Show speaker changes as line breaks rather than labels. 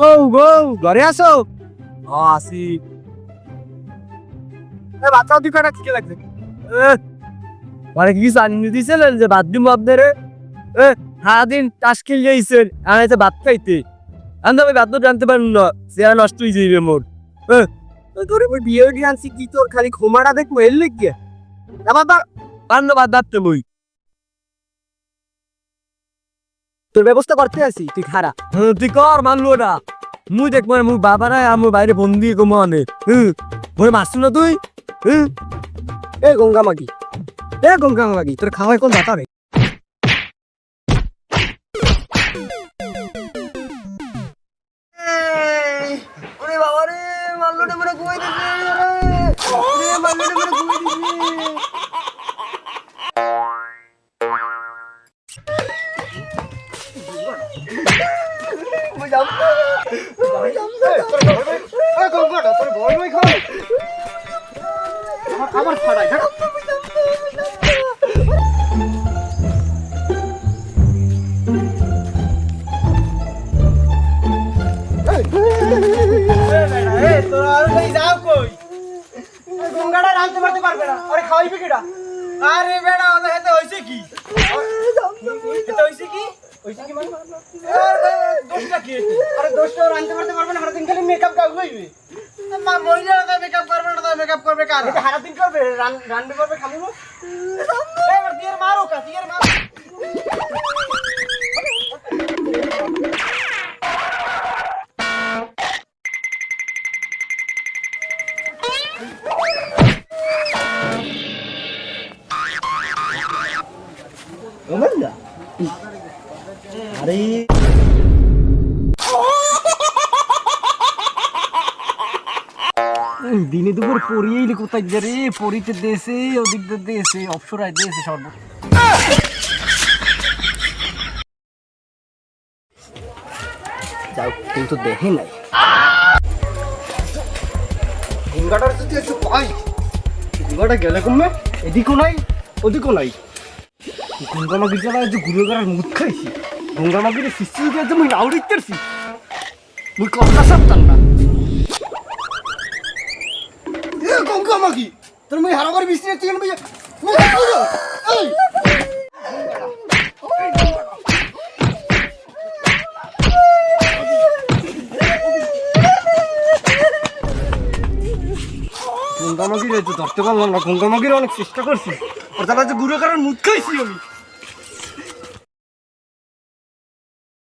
ও গো ঘরে আসো। আসি। বাচ্চাও তুই কটা ঠিক লাগছে। মানে কি জানি দিয়েছিলেন যে বাদ দিম আপনারে? সারাদিন তাস খেলে যাইছেন আর এসে ভাত খাইতে। আমি ভাত তো জানতে পারুন না, চেহারা নষ্ট হয়ে যাইবে মোর। তোর এবার বিয়ে দিয়ে আনছি কি তোর খালি ঘুমাটা দেখবো এর লেগে? আবার পান্ন বাদ দাঁড়তে বই। তোর ব্যবস্থা করতে আছি তুই খারা। তুই কর মানলো না। মুই দেখবো মুই বাবারা আমার বাইরে বন্দি কমানে। মনে মারছ না তুই? এ গঙ্গা মাগি, তোর খাওয়াই কোন দাতা রে? ওরে বাবা রে, মারলো রে মনে ঘুমাই দিছে। ওরে মারলো রে মনে ঘুমাই দিছে। আমার ফাড়াই গঙ্গাটা রাঁধতে পারতে পারবে না। আরে খাওয়াইবে কিটা? আরে বেড়া ওদের হাতে হইছে কি? এটা হইছে কি? হইছে কি মানে? দোষটা কি? আরে দোষটা রাঁধতে পারতে পারবে না, সারাদিন খালি মেকআপ গাইবে। মা মহিলারা তো মেকআপ করবে না, তো মেকআপ করবে কার? এটা সারাদিন করবে, রান্না করবে খালি না। এবার দিয়ে মারো কা, দিয়ে মারো। আরে দিনে দুপুর পড়িয়েই কোথায় যে রে পড়িতে দেশে ওদিক দেশে অপসরায় দেশে সর্ব যাও কিন্তু দেখে নাই গঙ্গাটার যদি একটু পাই। গঙ্গাটা গেলে কমবে, এদিকও নাই ওদিকও নাই। গঙ্গা মাগির জ্বালা যে ঘুরে করার মুখ খাইছি। গঙ্গা মাগির সৃষ্টি দিয়ে মুই নাও দেখতেছি, মুই কথা সাবতাম না। গঙ্গা মাগি তোর মুই হারা করে বৃষ্টি চিকেন ভাই গঙ্গা মাগির ধরতে পারলাম না। গঙ্গা মাগির অনেক চেষ্টা করছি, ওর তারা যে ঘুরে করার মুখ খাইছি আমি।